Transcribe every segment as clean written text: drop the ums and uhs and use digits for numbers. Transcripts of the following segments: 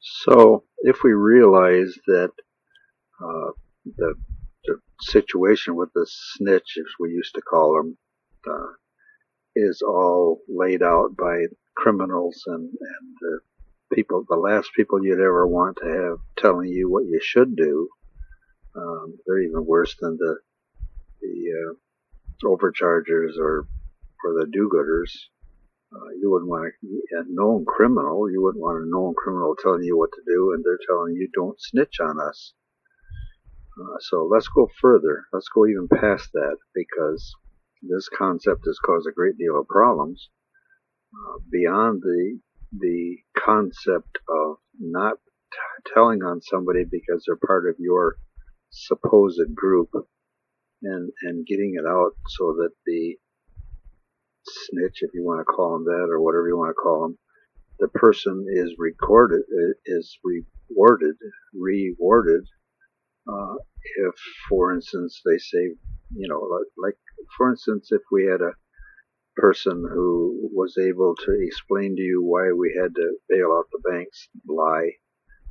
So, if we realize that uh, the situation with the snitch, as we used to call them, is all laid out by criminals and the last people you'd ever want to have telling you what you should do, they're even worse than the overchargers or the do-gooders. You wouldn't want a known criminal. You wouldn't want a known criminal telling you what to do, and they're telling you don't snitch on us. So let's go further. Let's go even past that because this concept has caused a great deal of problems beyond the concept of not telling on somebody because they're part of your supposed group and getting it out so that the snitch, if you want to call them that or whatever you want to call them, the person is rewarded if, for instance, they say, like for instance, if we had a person who was able to explain to you why we had to bail out the banks lie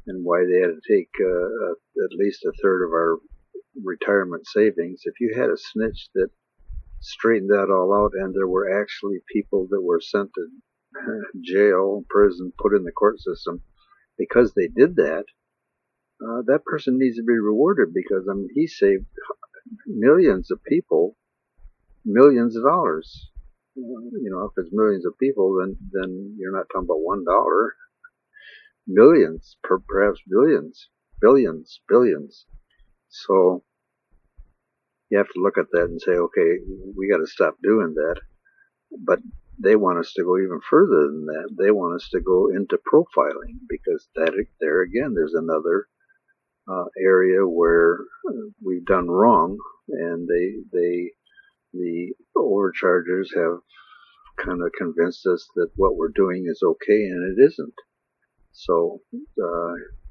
and why they had to take at least a third of our retirement savings, if you had a snitch that straightened that all out and there were actually people that were sent to jail, prison, put in the court system because they did that, that person needs to be rewarded because he saved millions of people millions of dollars. If it's millions of people, then you're not talking about $1. Millions, perhaps billions. So you have to look at that and say, okay, we got to stop doing that. But they want us to go even further than that. They want us to go into profiling because there again, there's another area where we've done wrong, and the overchargers have kind of convinced us that what we're doing is okay, and it isn't. So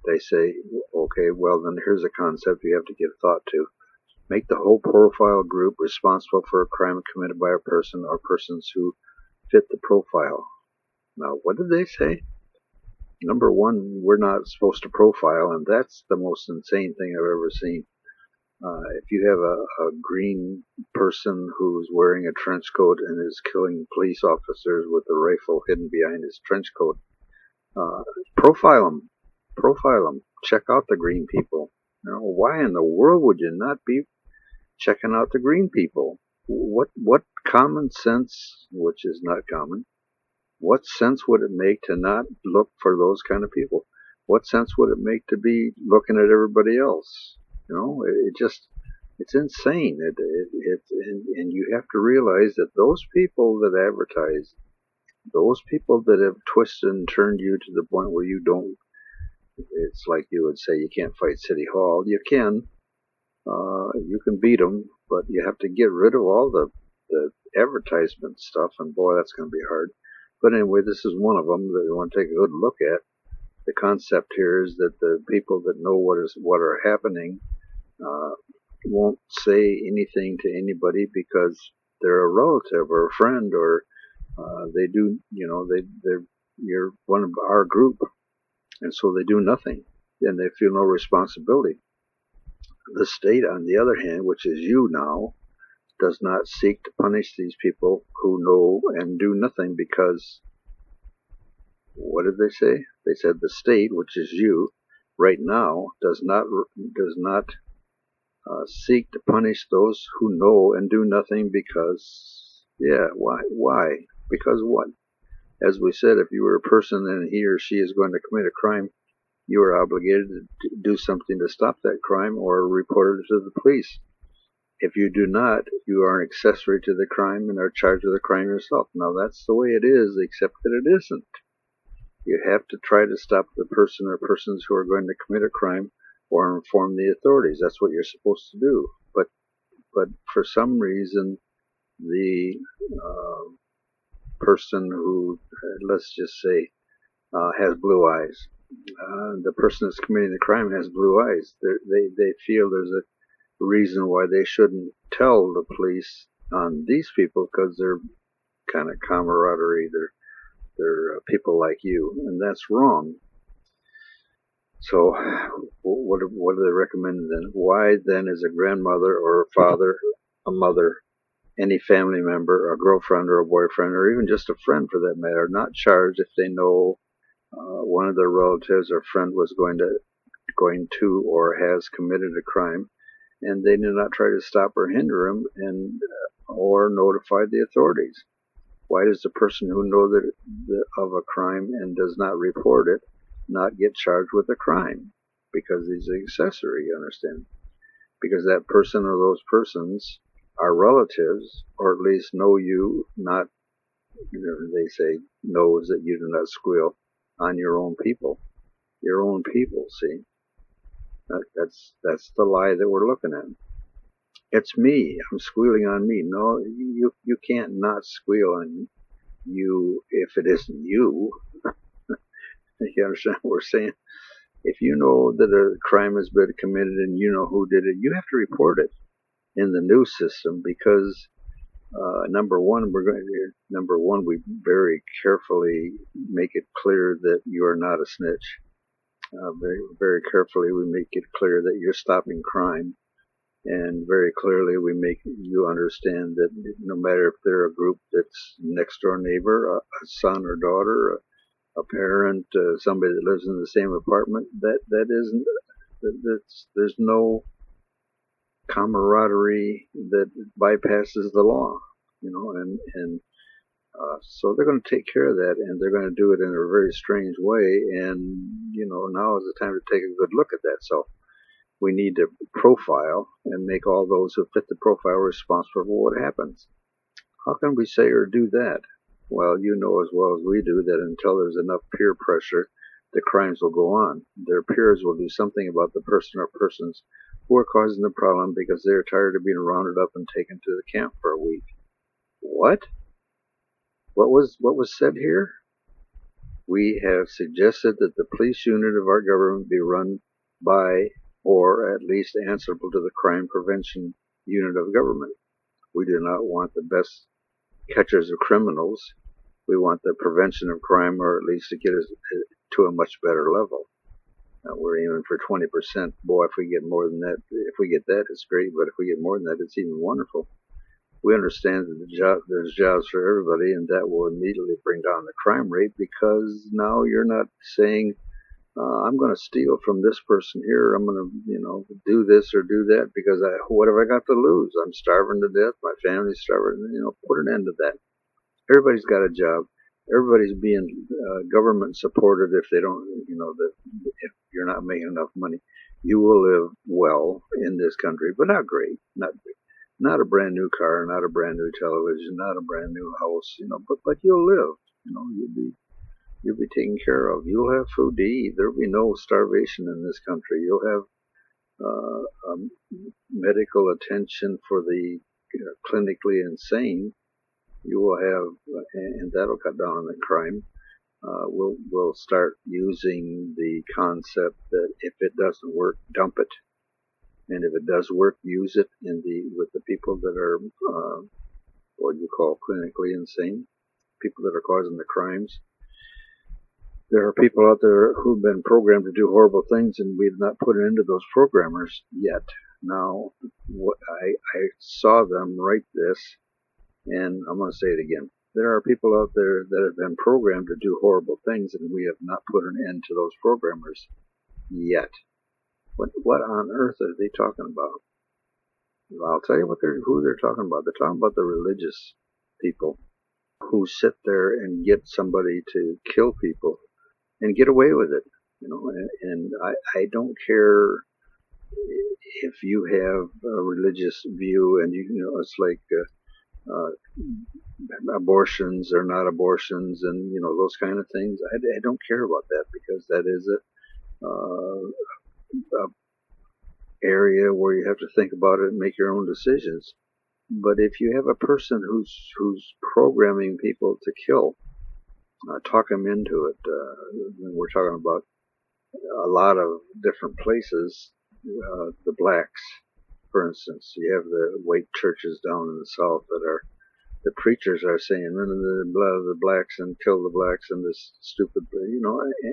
they say, okay, well then here's a concept you have to give thought to. Make the whole profile group responsible for a crime committed by a person or persons who fit the profile. Now, what did they say? Number one, we're not supposed to profile, and that's the most insane thing I've ever seen. If you have a green person who's wearing a trench coat and is killing police officers with a rifle hidden behind his trench coat, profile them. Profile them. Check out the green people. Why in the world would you not be checking out the green people? What common sense, which is not common, what sense would it make to not look for those kind of people? What sense would it make to be looking at everybody else? It's insane. And you have to realize that those people that advertise, those people that have twisted and turned you to the point where you don't, it's like you would say you can't fight City Hall. You can. You can beat them, but you have to get rid of all the advertisement stuff, and boy, that's going to be hard. But anyway, this is one of them that we want to take a good look at. The concept here is that the people that know what are happening won't say anything to anybody because they're a relative or a friend, or they do, you're one of our group, and so they do nothing, and they feel no responsibility. The state, on the other hand, which is you now, does not seek to punish these people who know and do nothing because, what did they say? They said the state, which is you, right now does not seek to punish those who know and do nothing because, yeah, why? Because what? As we said, if you were a person and he or she is going to commit a crime, you are obligated to do something to stop that crime or report it to the police. If you do not, you are an accessory to the crime and are charged with the crime yourself. Now, that's the way it is, except that it isn't. You have to try to stop the person or persons who are going to commit a crime or inform the authorities. That's what you're supposed to do. But for some reason, the person who, let's just say, has blue eyes, the person that's committing the crime has blue eyes. They feel there's a reason why they shouldn't tell the police on these people because they're kind of camaraderie. They're people like you, and that's wrong. So what do they recommend then? Why then is a grandmother or a father, a mother, any family member, a girlfriend or a boyfriend, or even just a friend for that matter, not charged if they know one of their relatives or friend was going to or has committed a crime, and they do not try to stop or hinder him and or notify the authorities? Why does the person who knows of a crime and does not report it not get charged with a crime? Because he's an accessory, you understand? Because that person or those persons are relatives, or at least know you, not, they say, knows that you do not squeal on your own people. Your own people, see? That's the lie that we're looking at. It's me. I'm squealing on me. No, you can't not squeal on you if it isn't you. You understand what we're saying? If you know that a crime has been committed and you know who did it, you have to report it in the news system, because number one, we very carefully make it clear that you are not a snitch. Very, very carefully we make it clear that you're stopping crime, and very clearly we make you understand that no matter if they're a group that's next door neighbor, a son or daughter, a parent, somebody that lives in the same apartment, there's no camaraderie that bypasses the law, and so they're going to take care of that, and they're going to do it in a very strange way, and now is the time to take a good look at that. So we need to profile and make all those who fit the profile responsible for what happens. How can we say or do that? Well, you know as well as we do that until there's enough peer pressure, the crimes will go on. Their peers will do something about the person or persons who are causing the problem because they're tired of being rounded up and taken to the camp for a week. What? What was said here? We have suggested that the police unit of our government be run by, or at least answerable to, the crime prevention unit of government. We do not want the best catchers of criminals. We want the prevention of crime, or at least to get us to a much better level. We're aiming for 20%. Boy, if we get more than that, if we get that, it's great. But if we get more than that, it's even wonderful. We understand that there's jobs for everybody, and that will immediately bring down the crime rate, because now you're not saying, I'm going to steal from this person here. I'm going to, do this or do that because what have I got to lose? I'm starving to death. My family's starving. Put an end to that. Everybody's got a job. Everybody's being government supported. If they don't, if you're not making enough money, you will live well in this country, but not great. Not a brand new car, not a brand new television, not a brand new house, but you'll live. You'll be taken care of. You'll have food to eat. There'll be no starvation in this country. You'll have medical attention for the clinically insane. You will have, and that'll cut down on the crime. We'll start using the concept that if it doesn't work, dump it, and if it does work, use it with the people that are what you call clinically insane, people that are causing the crimes. There are people out there who've been programmed to do horrible things, and we've not put an end to those programmers yet. Now, I saw them write this, and I'm going to say it again. There are people out there that have been programmed to do horrible things, and we have not put an end to those programmers yet. What on earth are they talking about? Well, I'll tell you who they're talking about. They're talking about the religious people who sit there and get somebody to kill people and get away with it. And I don't care if you have a religious view, and it's like abortions or not abortions, and those kind of things. I don't care about that, because that is a area where you have to think about it and make your own decisions. But if you have a person who's programming people to kill, talk them into it. We're talking about a lot of different places. The blacks, for instance, you have the white churches down in the south that are the preachers are saying, run the blood of the blacks and kill the blacks and this stupid,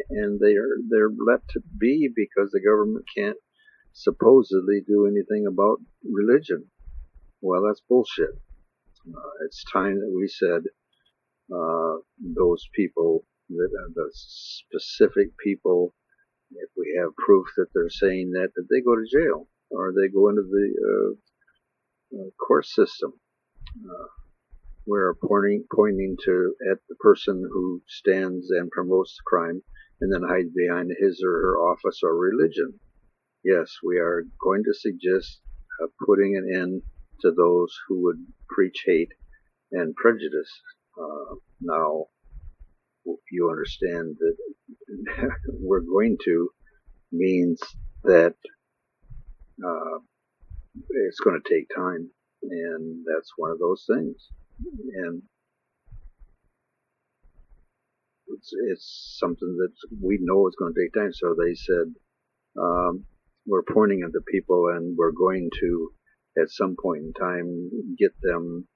and they're let to be because the government can't supposedly do anything about religion. Well, that's bullshit. It's time that we said those people, that are the specific people, if we have proof that they're saying that they go to jail or they go into the court system. We're pointing to at the person who stands and promotes the crime and then hides behind his or her office or religion. Yes, we are going to suggest putting an end to those who would preach hate and prejudice. Now, you understand that we're going to means that it's going to take time, and that's one of those things. And it's something that we know is going to take time. So they said, we're pointing at the people, and we're going to, at some point in time, get them.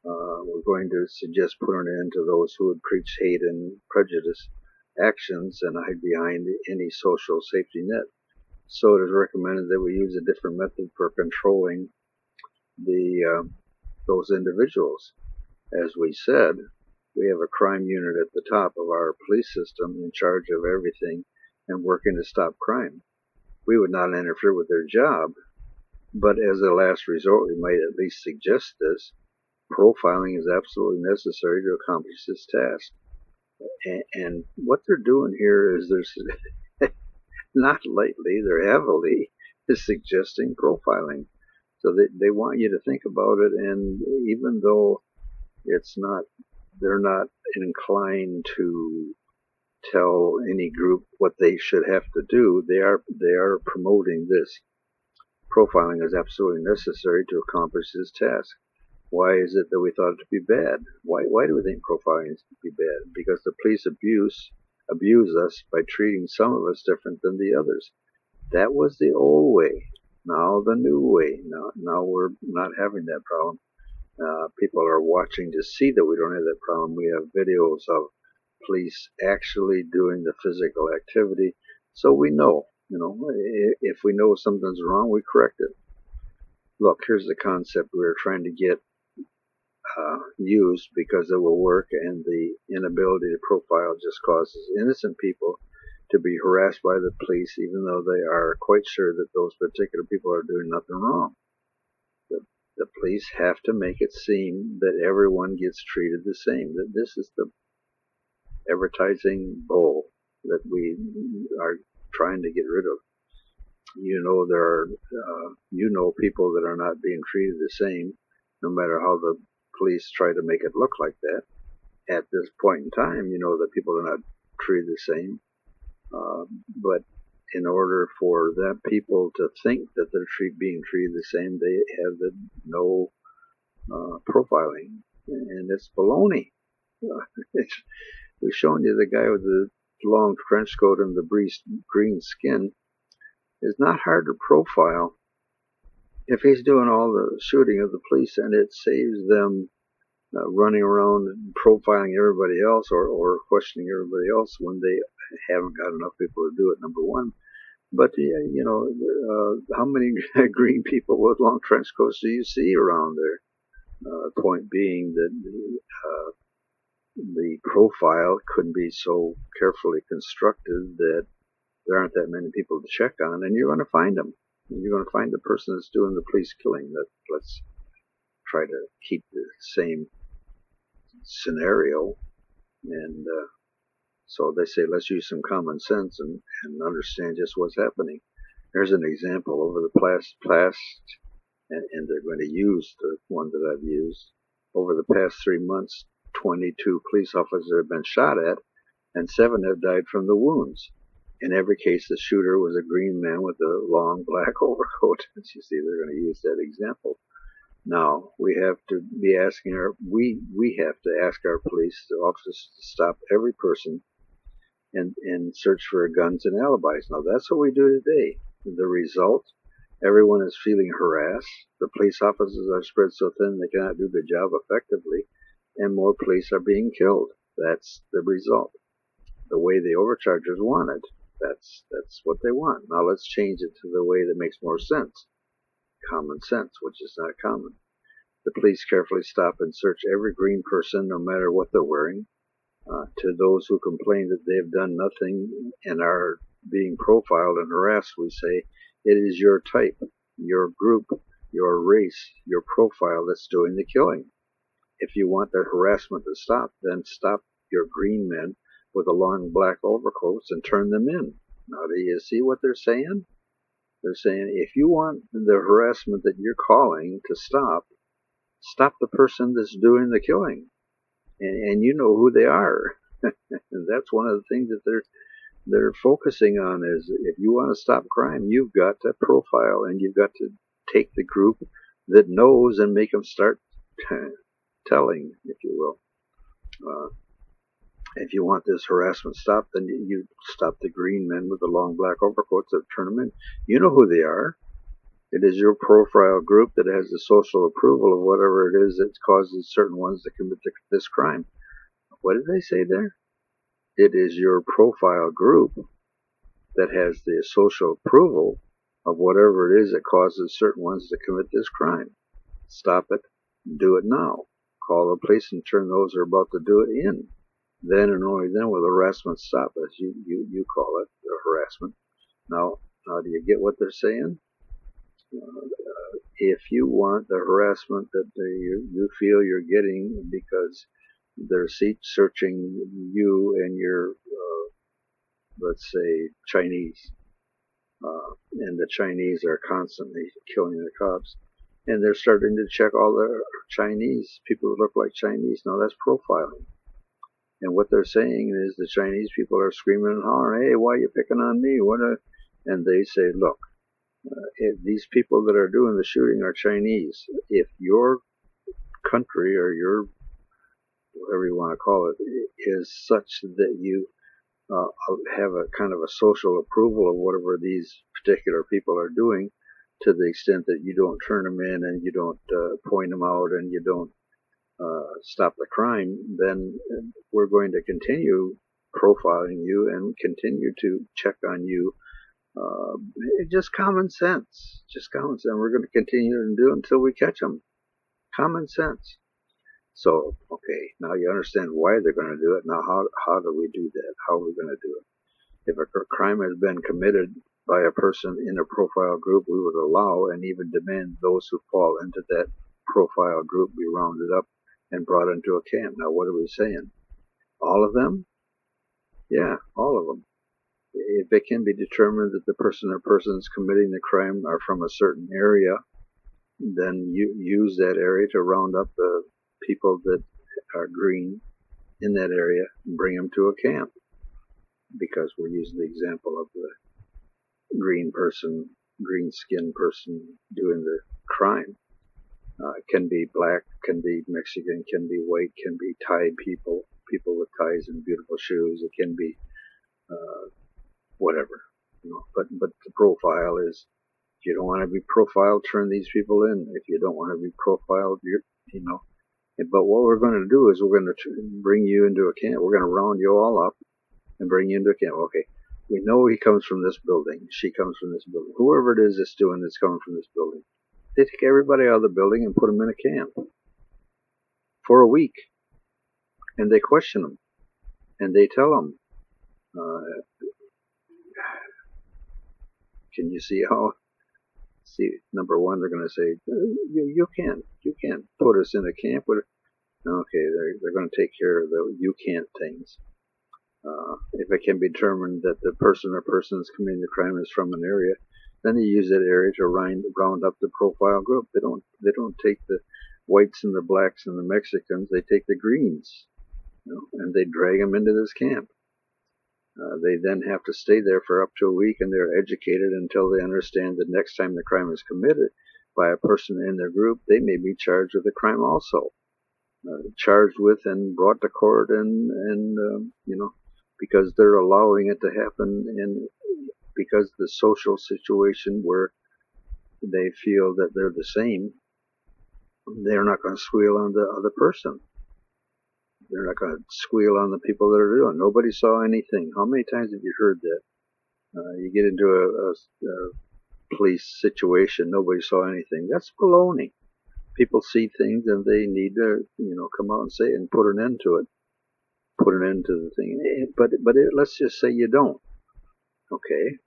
We're going to suggest putting an end to those who would preach hate and prejudice actions and hide behind any social safety net. So it is recommended that we use a different method for controlling those individuals. As we said, we have a crime unit at the top of our police system in charge of everything and working to stop crime. We would not interfere with their job, but as a last resort, we might at least suggest this. Profiling is absolutely necessary to accomplish this task. And what they're doing here is they're not lightly, they're heavily suggesting profiling. So they want you to think about it, and even though they're not inclined to tell any group what they should have to do, they are promoting this. Profiling is absolutely necessary to accomplish this task. Why is it that we thought it to be bad? Why do we think profiling is to be bad? Because the police abuse us by treating some of us different than the others. That was the old way. Now the new way. Now we're not having that problem. People are watching to see that we don't have that problem. We have videos of police actually doing the physical activity, so we know. If we know something's wrong, we correct it. Look, here's the concept we were trying to get used because it will work, and the inability to profile just causes innocent people to be harassed by the police, even though they are quite sure that those particular people are doing nothing wrong. The police have to make it seem that everyone gets treated the same, that this is the advertising bull that we are trying to get rid of. There are people that are not being treated the same, no matter how the police try to make it look like that. At this point in time, that people are not treated the same. But in order for that people to think that they're being treated the same, they have no profiling, and it's baloney. We've shown you the guy with the long trench coat and the green skin. It's not hard to profile if he's doing all the shooting of the police, and it saves them running around and profiling everybody else or questioning everybody else when they haven't got enough people to do it, number one. But, how many green people with long trench coats do you see around there? Point being that the profile couldn't be so carefully constructed that there aren't that many people to check on, and you're going to find them. You're going to find the person that's doing the police killing. Let's try to keep the same scenario. And so they say, let's use some common sense and understand just what's happening. There's an example over the past, and they're going to use the one that I've used. Over the past 3 months, 22 police officers have been shot at, and 7 have died from the wounds. In every case, the shooter was a green man with a long black overcoat. As you see, they're going to use that example. Now, we have to be asking we have to ask our police officers to stop every person and search for guns and alibis. Now, that's what we do today. The result Everyone is feeling harassed. The police officers are spread so thin they cannot do the job effectively, and more police are being killed. That's the result. The way the overchargers want it. That's what they want. Now let's change it to the way that makes more sense. Common sense, which is not common. The police carefully stop and search every green person, no matter what they're wearing. To those who complain that they have done nothing and are being profiled and harassed, we say, it is your type, your group, your race, your profile that's doing the killing. If you want the harassment to stop, then stop your green men with the long black overcoats and turn them in. Now, do you see what they're saying? They're saying, if you want the harassment that you're calling to stop, stop the person that's doing the killing. And you know who they are. And that's one of the things that they're focusing on is if you want to stop crime, you've got to profile and you've got to take the group that knows and make them start telling, if you will. If you want this harassment stopped, then you stop the green men with the long black overcoats and turn them in. You know who they are. It is your profile group that has the social approval of whatever it is that causes certain ones to commit this crime. What did they say there? It is your profile group that has the social approval of whatever it is that causes certain ones to commit this crime. Stop it. Do it now. Call the police and turn those who are about to do it in. Then and only then will the harassment stop, as you call it, the harassment. Now, do you get what they're saying? If you want the harassment that you feel you're getting because they're searching you and your, let's say, Chinese, and the Chinese are constantly killing the cops, and they're starting to check all the Chinese people that look like Chinese. Now that's profiling. And what they're saying is the Chinese people are screaming and hollering, hey, why are you picking on me? And they say, look, if these people that are doing the shooting are Chinese. If your country or your, whatever you want to call it, is such that you have a kind of a social approval of whatever these particular people are doing, to the extent that you don't turn them in and you don't point them out and you don't stop the crime, then we're going to continue profiling you and continue to check on you. Just common sense. Just common sense. We're going to continue to do it until we catch them. Common sense. So, okay, now you understand why they're going to do it. Now, how do we do that? How are we going to do it? If a crime has been committed by a person in a profile group, we would allow and even demand those who fall into that profile group be rounded up and brought into a camp. Now, what are we saying? All of them? Yeah, all of them. If it can be determined that the person or persons committing the crime are from a certain area, then you use that area to round up the people that are green in that area and bring them to a camp. Because we're using the example of the green skinned person doing the crime. It can be black, can be Mexican, can be white, can be Thai people with ties and beautiful shoes. It can be whatever, But the profile is, if you don't want to be profiled, turn these people in. If you don't want to be profiled, But what we're going to do is we're going to bring you into a camp. We're going to round you all up and bring you into a camp. Okay, we know he comes from this building. She comes from this building. Whoever it is that's doing this coming from this building. They take everybody out of the building and put them in a camp for a week. And they question them. And they tell them, can you see how? See, number one, they're going to say, you can't put us in a camp. Okay, they're going to take care of the you can't things. If it can be determined that the person or persons committing the crime is from an area, then they use that area to round up the profile group. They don't take the whites and the blacks and the Mexicans. They take the greens, and they drag them into this camp. They then have to stay there for up to a week, and they're educated until they understand that next time the crime is committed by a person in their group, they may be charged with the crime also. Charged with and brought to court, and because they're allowing it to happen, and because the social situation where they feel that they're the same, they're not going to squeal on the other person. They're not going to squeal on the people that are doing. Nobody saw anything. How many times have you heard that? You get into a police situation, nobody saw anything. That's baloney. People see things and they need to, come out and say it and put an end to it. Put an end to the thing. But let's just say you don't. Okay.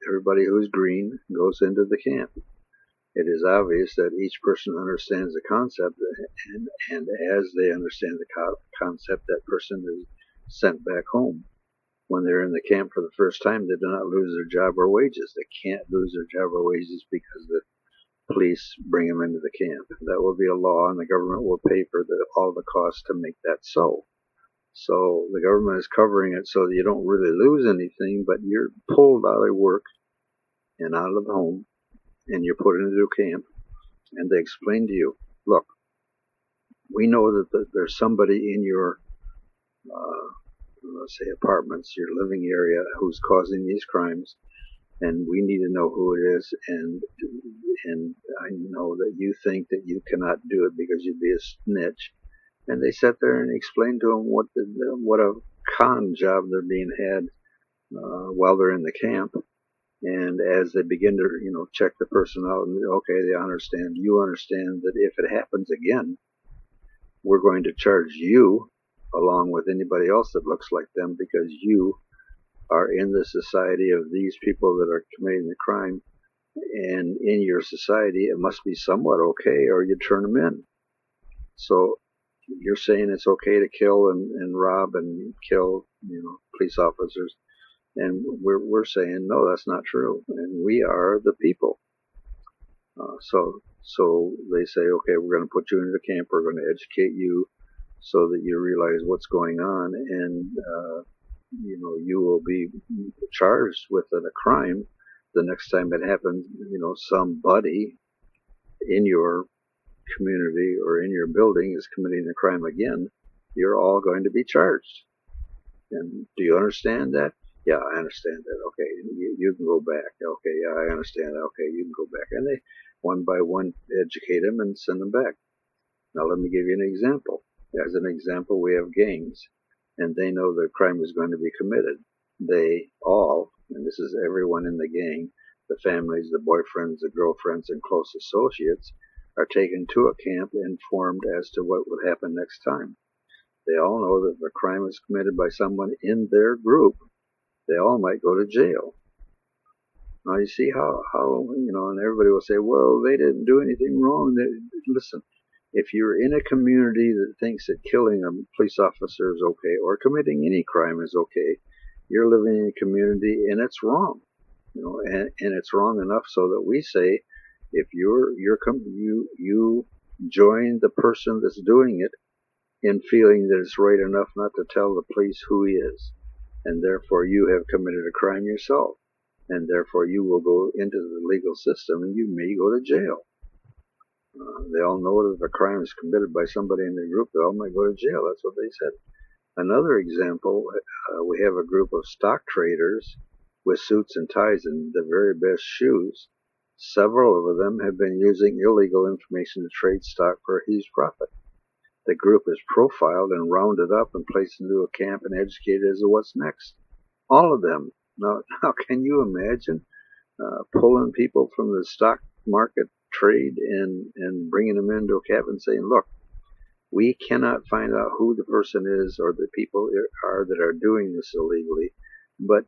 Everybody who's green goes into the camp. It is obvious that each person understands the concept, and as they understand the concept, that person is sent back home. When they're in the camp for the first time, they do not lose their job or wages. They can't lose their job or wages because the police bring them into the camp. That will be a law, and the government will pay for all the costs to make that so. So the government is covering it so that you don't really lose anything, but you're pulled out of work and out of the home, and you're put into a camp, and they explain to you, look, we know that there's somebody in your, let's say, apartments, your living area, who's causing these crimes, and we need to know who it is, and I know that you think that you cannot do it because you'd be a snitch. And they sat there and explained to them what a con job they're being had while they're in the camp. And as they begin to, check the person out, and okay, they understand. You understand that if it happens again, we're going to charge you along with anybody else that looks like them because you are in the society of these people that are committing the crime. And in your society, it must be somewhat okay, or you turn them in. So you're saying it's okay to kill and rob and kill, police officers. And we're saying, no, that's not true. And we are the people. So they say, okay, we're going to put you into the camp. We're going to educate you so that you realize what's going on. And, you will be charged with a crime the next time it happens. Somebody in your community or in your building is committing a crime again. You're all going to be charged. And do you understand that? Yeah, I understand that. Okay, you can go back. Okay, yeah, I understand that. Okay, you can go back. And they, one by one, educate them and send them back. Now, let me give you an example. As an example, we have gangs, and they know the crime is going to be committed. They all, and this is everyone in the gang, the families, the boyfriends, the girlfriends, and close associates, are taken to a camp informed as to what would happen next time. They all know that if a crime is committed by someone in their group, they all might go to jail. Now you see how and everybody will say, well, they didn't do anything wrong. Listen, if you're in a community that thinks that killing a police officer is okay, or committing any crime is okay, you're living in a community and it's wrong. And it's wrong enough so that we say, if you join the person that's doing it in feeling that it's right enough not to tell the police who he is, and therefore you have committed a crime yourself, and therefore you will go into the legal system and you may go to jail. They all know that if a crime is committed by somebody in the group, they all might go to jail. That's what they said. Another example, we have a group of stock traders with suits and ties and the very best shoes. Several of them have been using illegal information to trade stock for a huge profit. The group is profiled and rounded up and placed into a camp and educated as to what's next. All of them. Now can you imagine pulling people from the stock market trade and bringing them into a camp and saying, look, we cannot find out who the person is or the people are that are doing this illegally, but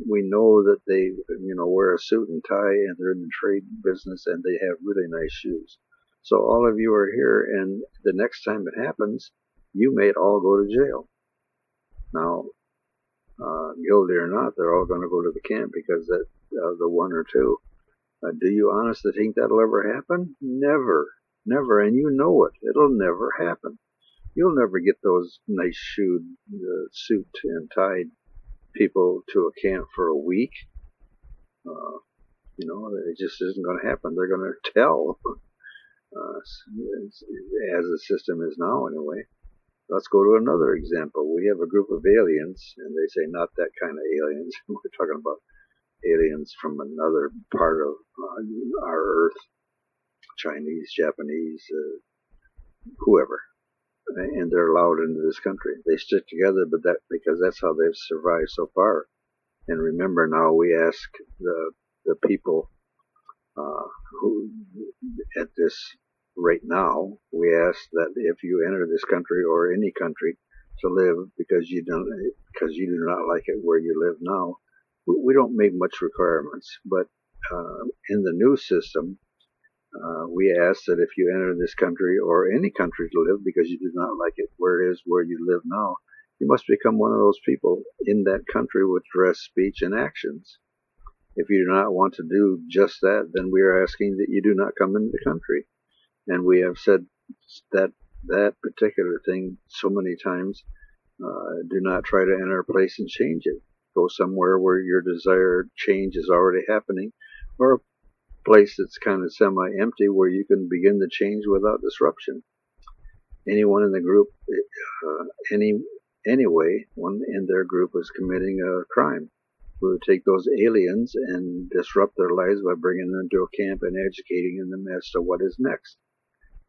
we know that they wear a suit and tie and they're in the trade business and they have really nice shoes. So all of you are here, and the next time it happens, you may all go to jail. Now, guilty or not, they're all going to go to the camp because that the one or two. Do you honestly think that'll ever happen? Never. Never, and you know it. It'll never happen. You'll never get those nice shoed, suit and tied people to a camp for a week. It just isn't going to happen. They're going to tell, as the system is now anyway. Let's go to another example. We have a group of aliens, and they say not that kind of aliens. We're talking about aliens from another part of our Earth, Chinese, Japanese, whoever, and they're allowed into this country. They stick together, but because that's how they've survived so far. And remember, now we ask the people who at this right now, we ask that if you enter this country or any country to live because you do not like it where you live now, we don't make much requirements. But in the new system, we ask that if you enter this country or any country to live because you do not like it where it is where you live now, you must become one of those people in that country with dress, speech, and actions. If you do not want to do just that, then we are asking that you do not come into the country. And we have said that particular thing so many times. Do not try to enter a place and change it. Go somewhere where your desired change is already happening, or a place that's kind of semi-empty where you can begin the change without disruption. Anyone in the group, anyway, one in their group is committing a crime. We would take those aliens and disrupt their lives by bringing them into a camp and educating them as to what is next.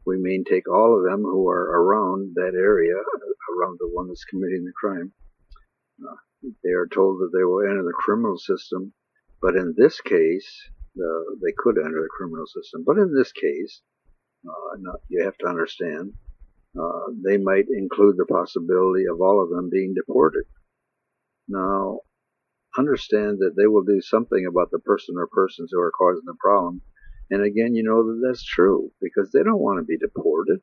We may take all of them who are around that area, around the one that's committing the crime. They are told that they will enter the criminal system, but in this case, they could enter the criminal system. But in this case, you have to understand, they might include the possibility of all of them being deported. Now, understand that they will do something about the person or persons who are causing the problem. And again, you know that that's true because they don't want to be deported.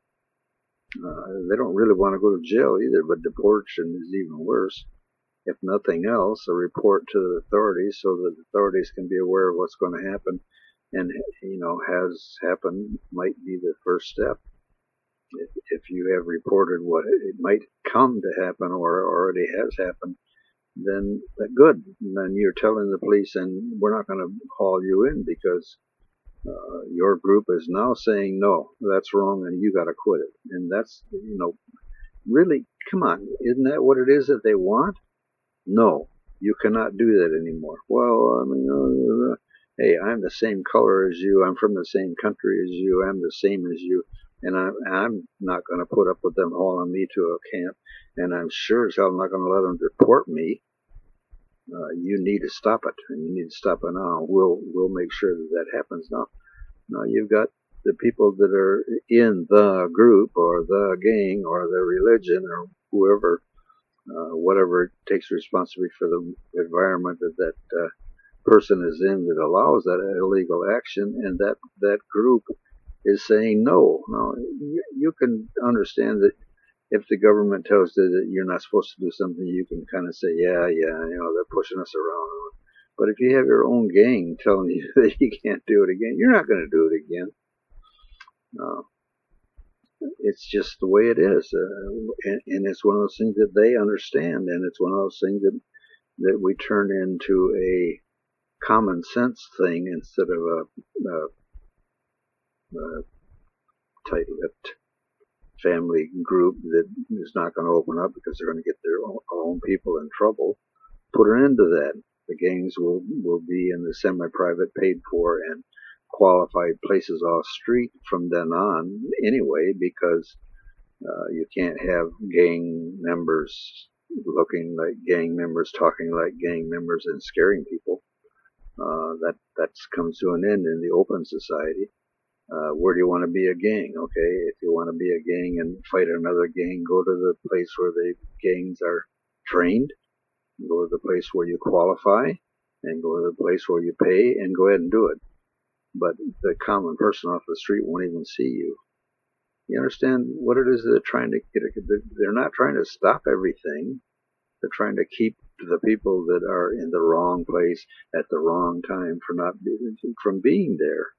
They don't really want to go to jail either, but deportation is even worse. If nothing else, a report to the authorities so that the authorities can be aware of what's going to happen and, has happened might be the first step. If you have reported what it might come to happen or already has happened, then good. And then you're telling the police, and we're not going to haul you in because your group is now saying, no, that's wrong and you got to quit it. And that's, really, come on, isn't that what it is that they want? No, you cannot do that anymore. Well, hey, I'm the same color as you. I'm from the same country as you. I'm the same as you. And I'm not going to put up with them hauling me to a camp. And I'm sure as hell not going to let them deport me. You need to stop it, and you need to stop it now. We'll make sure that happens now. Now you've got the people that are in the group or the gang or the religion or whoever, whatever takes responsibility for the environment that person is in that allows that illegal action, and that group is saying no. Now you can understand that. If the government tells you that you're not supposed to do something, you can kind of say, yeah, they're pushing us around. But if you have your own gang telling you that you can't do it again, you're not going to do it again. It's just the way it is. And it's one of those things that they understand, and it's one of those things that we turn into a common sense thing instead of a tight-lipped family group that is not going to open up because they're going to get their own people in trouble. Put an end to that. The gangs will be in the semi-private, paid for, and qualified places off street from then on anyway, because you can't have gang members looking like gang members, talking like gang members, and scaring people. That comes to an end in the open society. Where do you want to be a gang? Okay, if you want to be a gang and fight another gang, go to the place where the gangs are trained, go to the place where you qualify, and go to the place where you pay, and go ahead and do it. But the common person off the street won't even see you. You understand what it is they're trying to get? They're not trying to stop everything. They're trying to keep the people that are in the wrong place at the wrong time from being there.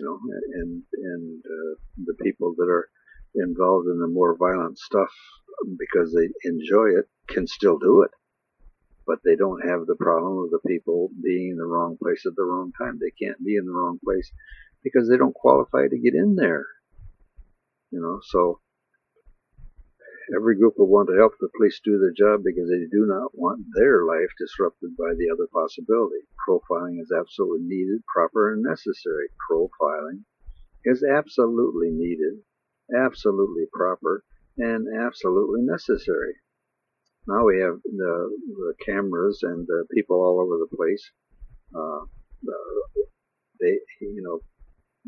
And the people that are involved in the more violent stuff because they enjoy it can still do it, but they don't have the problem of the people being in the wrong place at the wrong time. They can't be in the wrong place because they don't qualify to get in there. So Every group will want to help the police do their job because they do not want their life disrupted by the other possibility. Profiling is absolutely needed, proper, and necessary. Profiling is absolutely needed, absolutely proper, and absolutely necessary. Now we have the cameras and the people all over the place. They,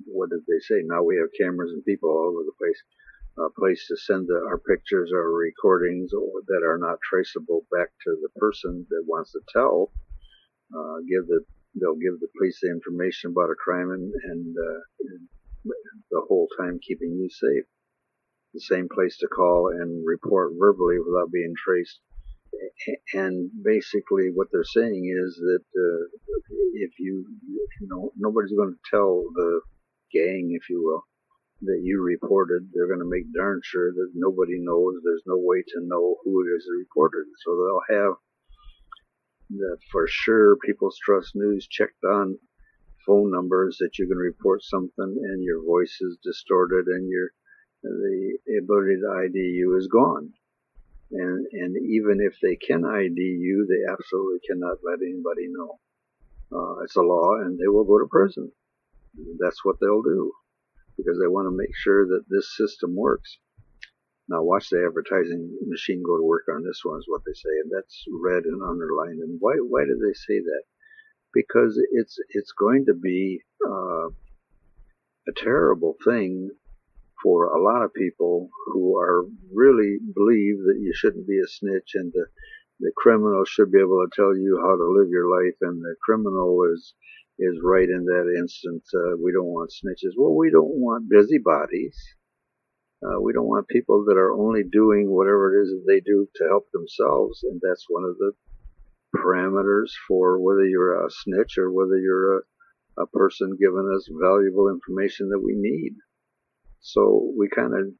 what did they say? Now we have cameras and people all over the place. A place to send our pictures or recordings that are not traceable back to the person that wants to tell. They'll give the police the information about a crime and the whole time keeping you safe. The same place to call and report verbally without being traced. And basically what they're saying is that if nobody's going to tell the gang, if you will, that you reported, they're going to make darn sure that nobody knows. There's no way to know who it is that reported. So they'll have that for sure. People's Trust News checked on phone numbers that you can report something and your voice is distorted and the ability to ID you is gone. And even if they can ID you, they absolutely cannot let anybody know. It's a law, and they will go to prison. That's what they'll do, because they want to make sure that this system works. Now watch the advertising machine go to work on this one, is what they say, and that's red and underlined. And why do they say that? Because it's going to be a terrible thing for a lot of people who are really believe that you shouldn't be a snitch, and the criminal should be able to tell you how to live your life, and the criminal is right in that instance. We don't want snitches. Well, we don't want busybodies. We don't want people that are only doing whatever it is that they do to help themselves, and that's one of the parameters for whether you're a snitch or whether you're a person giving us valuable information that we need. So we kind of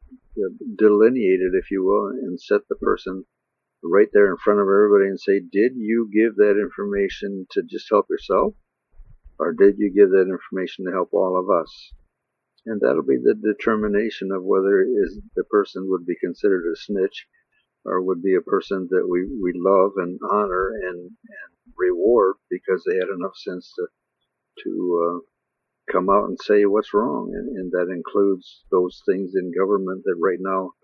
delineate it, if you will, and set the person right there in front of everybody and say, did you give that information to just help yourself? Or did you give that information to help all of us? And that'll be the determination of whether the person would be considered a snitch or would be a person that we love and honor and reward because they had enough sense to come out and say what's wrong. And that includes those things in government that right now,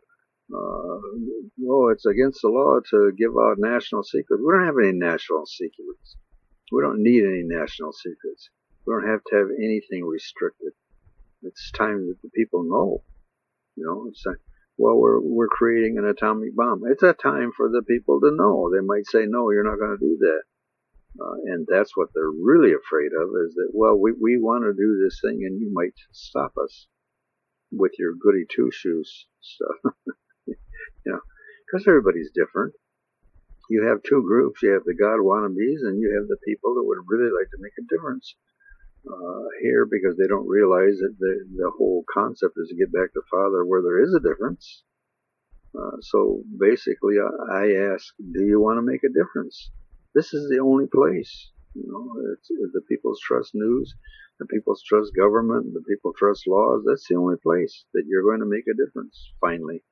it's against the law to give out national secrets. We don't have any national secrets. We don't need any national secrets. We don't have to have anything restricted. It's time that the people know. It's like, well, we're creating an atomic bomb. It's a time for the people to know. They might say, no, you're not going to do that. And that's what they're really afraid of, is that, well, we want to do this thing and you might stop us with your goody two-shoes stuff. Because everybody's different. You have two groups. You have the God wannabes and you have the people that would really like to make a difference here, because they don't realize that the whole concept is to get back to Father where there is a difference. So basically I ask, do you want to make a difference? This is the only place. It's the People's Trust News, the People's Trust Government, the People Trust Laws. That's the only place that you're going to make a difference, finally.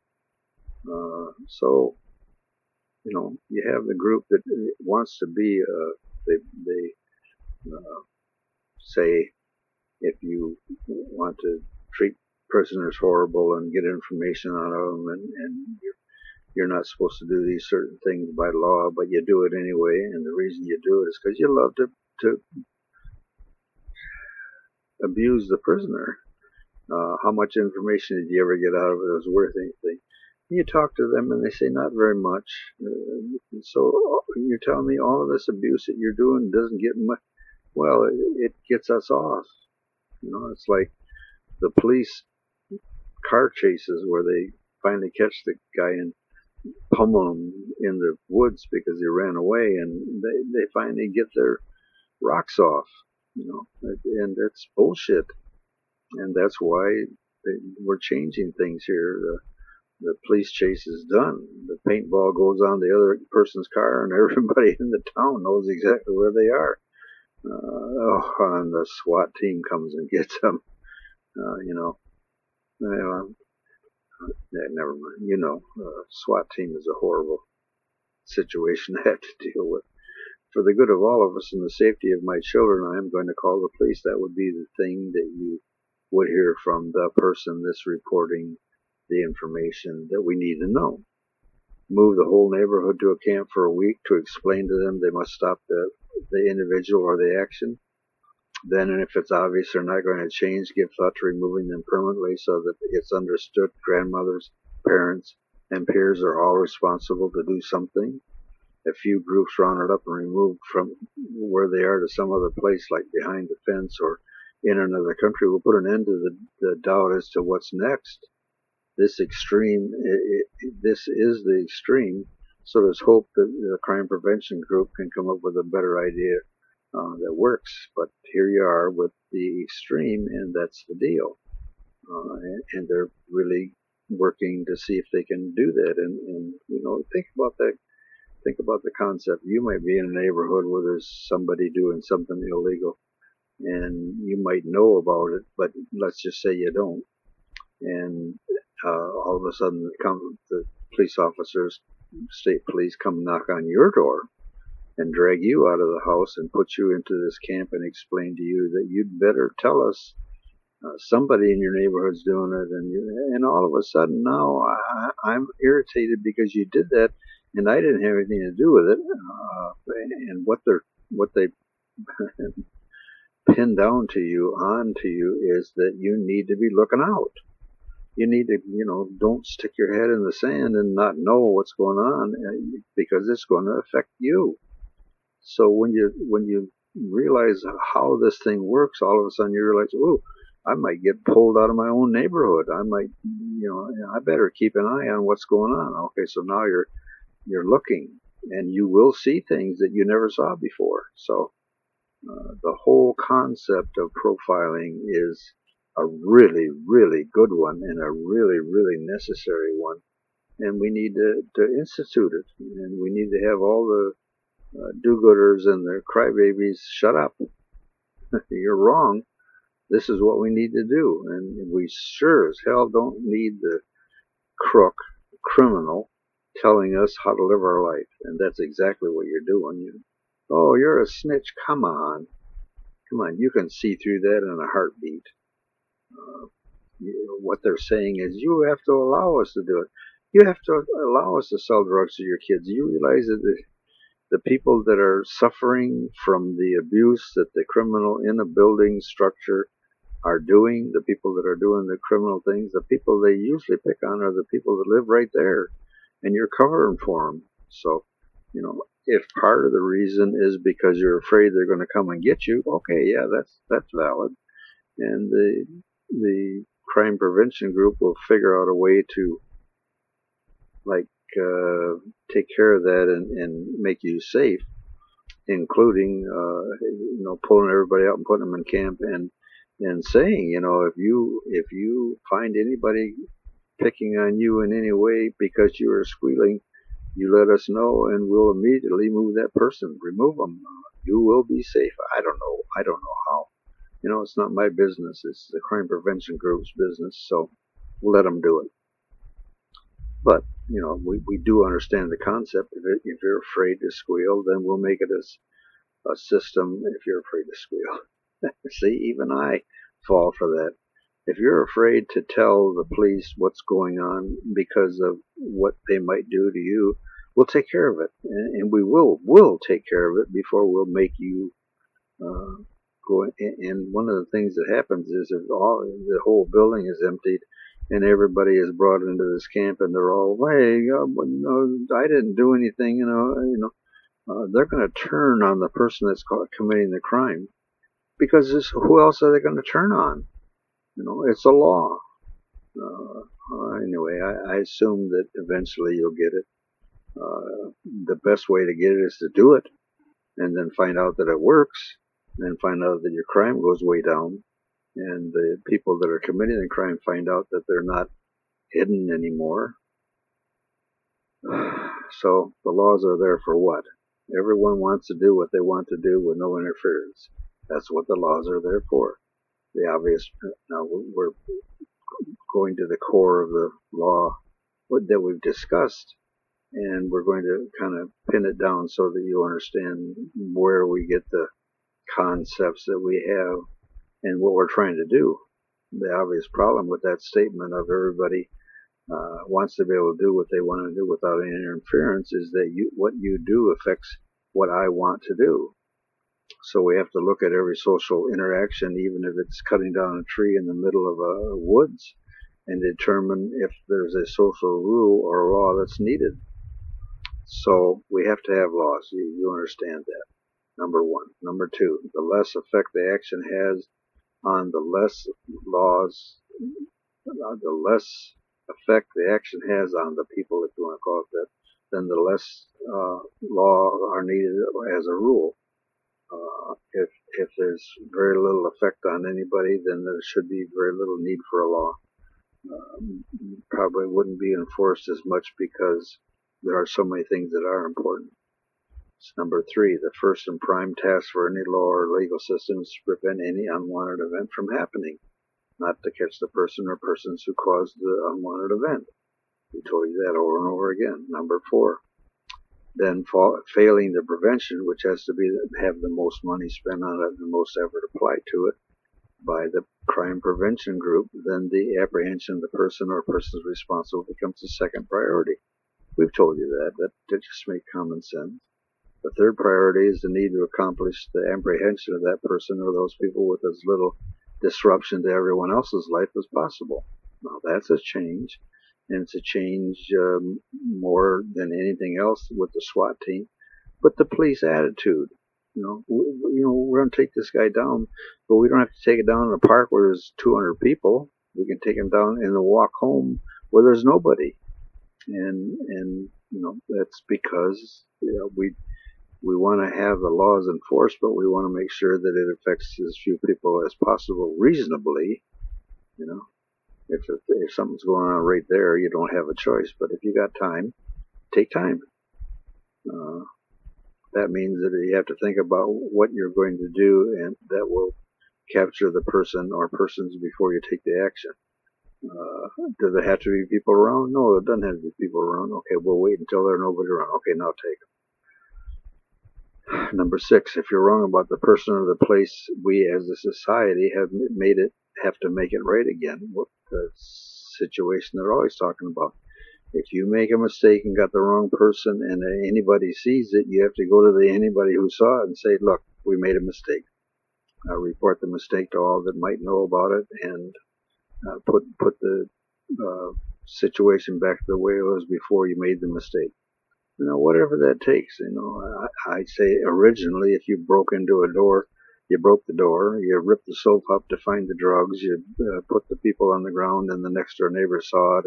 So, you have the group that wants to be, they say, if you want to treat prisoners horrible and get information out of them, and you're not supposed to do these certain things by law, but you do it anyway, and the reason you do it is because you love to abuse the prisoner. How much information did you ever get out of it that was worth anything? You talk to them and they say not very much. So you're telling me all of this abuse that you're doing doesn't get much? Well, it gets us off. It's like the police car chases where they finally catch the guy and pummel him in the woods because he ran away, and they finally get their rocks off. And that's bullshit. And that's why we're changing things here. The police chase is done. The paintball goes on the other person's car, and everybody in the town knows exactly where they are. And the SWAT team comes and gets them. Yeah, never mind. SWAT team is a horrible situation to have to deal with. For the good of all of us and the safety of my children, I am going to call the police. That would be the thing that you would hear from the person that's reporting the information that we need to know. Move the whole neighborhood to a camp for a week to explain to them they must stop the individual or the action. Then, and if it's obvious they're not going to change, give thought to removing them permanently so that it's understood grandmothers, parents, and peers are all responsible to do something. A few groups rounded up and removed from where they are to some other place, like behind the fence or in another country, will put an end to the doubt as to what's next. This extreme, this is the extreme. So there's hope that the crime prevention group can come up with a better idea that works. But here you are with the extreme, and that's the deal. And they're really working to see if they can do that. And think about that. Think about the concept. You might be in a neighborhood where there's somebody doing something illegal, and you might know about it, but let's just say you don't. And all of a sudden, the police officers, state police, come knock on your door and drag you out of the house and put you into this camp and explain to you that you'd better tell us somebody in your neighborhood's doing it, and all of a sudden now I'm irritated because you did that, and I didn't have anything to do with it. And what they pin down to you, onto you, is that you need to be looking out. You need to, don't stick your head in the sand and not know what's going on, because it's going to affect you. So when you realize how this thing works, all of a sudden you realize, oh, I might get pulled out of my own neighborhood. I might, I better keep an eye on what's going on. Okay, so now you're looking, and you will see things that you never saw before. So the whole concept of profiling is a really, really good one, and a really, really necessary one. And we need to institute it, and we need to have all the do-gooders and the crybabies shut up. You're wrong. This is what we need to do, and we sure as hell don't need the criminal telling us how to live our life. And that's exactly what you're doing. Oh, you're a snitch. Come on. You can see through that in a heartbeat. What they're saying is, you have to allow us to do it. You have to allow us to sell drugs to your kids. You realize that the people that are suffering from the abuse that the criminal in a building structure are doing, the people that are doing the criminal things, the people they usually pick on are the people that live right there, and you're covering for them. So, if part of the reason is because you're afraid they're going to come and get you, okay, yeah, that's valid, and the crime prevention group will figure out a way to take care of that and make you safe, including pulling everybody out and putting them in camp and saying, if you find anybody picking on you in any way because you are squealing, you let us know, and we'll immediately move that person, remove them. You will be safe. I don't know how. It's not my business. It's the crime prevention group's business. So we'll let them do it. But we do understand the concept of it. If you're afraid to squeal, then we'll make it a system. If you're afraid to squeal, see, even I fall for that. If you're afraid to tell the police what's going on because of what they might do to you, we'll take care of it, and we will take care of it before we'll make you go. And one of the things that happens is if the whole building is emptied and everybody is brought into this camp, and they're all, hey, I didn't do anything, they're going to turn on the person that's committing the crime, because who else are they going to turn on? It's a law. Anyway, I assume that eventually you'll get it. The best way to get it is to do it, and then find out that it works, and then find out that your crime goes way down, and the people that are committing the crime find out that they're not hidden anymore. So the laws are there for what? Everyone wants to do what they want to do with no interference. That's what the laws are there for. The obvious. Now we're going to the core of the law that we've discussed, and we're going to kind of pin it down so that you understand where we get the concepts that we have and what we're trying to do. The obvious problem with that statement of everybody wants to be able to do what they want to do without any interference is that what you do affects what I want to do. So we have to look at every social interaction, even if it's cutting down a tree in the middle of a woods, and determine if there's a social rule or law that's needed. So we have to have laws. You understand that. Number one. Number two, the less effect the action has on the less laws, the less effect the action has on the people, if you want to call it that, then the less law are needed as a rule. If there's very little effect on anybody, then there should be very little need for a law. Probably wouldn't be enforced as much because there are so many things that are important. Number three, the first and prime task for any law or legal system is to prevent any unwanted event from happening, not to catch the person or persons who caused the unwanted event. We told you that over and over again. Number four, then failing the prevention, which has to be have the most money spent on it and the most effort applied to it by the crime prevention group, then the apprehension of the person or persons responsible becomes the second priority. We've told you that just makes common sense. The third priority is the need to accomplish the apprehension of that person or those people with as little disruption to everyone else's life as possible. Now that's a change, and it's a change more than anything else with the SWAT team. But the police attitude, we're going to take this guy down, but we don't have to take it down in a park where there's 200 people. We can take him down in the walk home where there's nobody, and that's because we want to have the laws enforced, but we want to make sure that it affects as few people as possible reasonably. If something's going on right there, you don't have a choice. But if you got time, take time. That means that you have to think about what you're going to do, and that will capture the person or persons before you take the action. Does there have to be people around? No, it doesn't have to be people around. Okay, we'll wait until there's nobody around. Okay, now take them. Number six, if you're wrong about the person or the place, we as a society have to make it right again. The situation they're always talking about. If you make a mistake and got the wrong person and anybody sees it, you have to go to anybody who saw it and say, look, we made a mistake. Report the mistake to all that might know about it, and put the situation back the way it was before you made the mistake. Whatever that takes. I say originally, if you broke into a door, you broke the door, you ripped the sofa up to find the drugs, you put the people on the ground, and the next door neighbor saw it,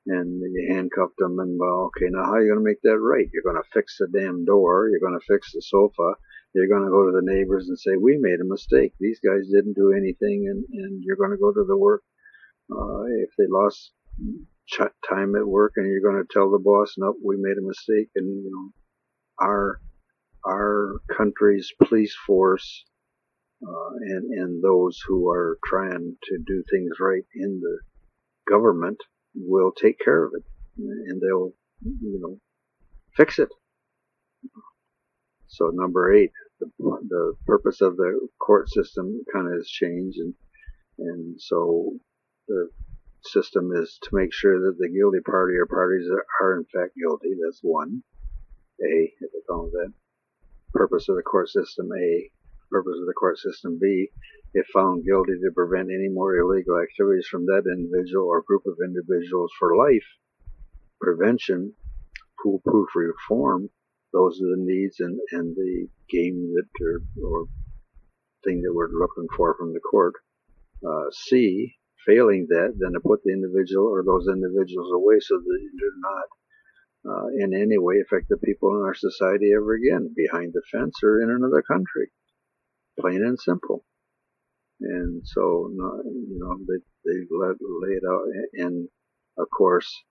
and you handcuffed them, and okay, now how are you going to make that right? You're going to fix the damn door, you're going to fix the sofa, you're going to go to the neighbors and say, we made a mistake, these guys didn't do anything, and you're going to go to the work. If they lost time at work, and you're going to tell the boss, nope, we made a mistake, and our country's police force and those who are trying to do things right in the government will take care of it, and they'll fix it. So number 8, the purpose of the court system kind of has changed, and so the system is to make sure that the guilty party or parties are in fact guilty. That's 1. A, if they call it that. Purpose of the court system A. Purpose of the court system B, if found guilty, to prevent any more illegal activities from that individual or group of individuals for life. Prevention, foolproof reform, those are the needs and the game or thing that we're looking for from the court. C, failing that, then to put the individual or those individuals away so that they do not in any way affect the people in our society ever again, behind the fence or in another country. Plain and simple. And so, they lay it out. And of course,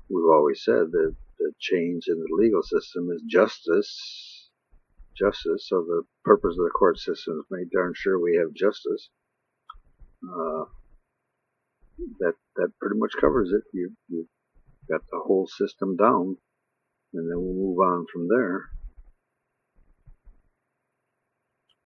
we've always said that the change in the legal system is justice. So the purpose of the court system is to make darn sure we have justice. that pretty much covers it. You've got the whole system down, and then we'll move on from there.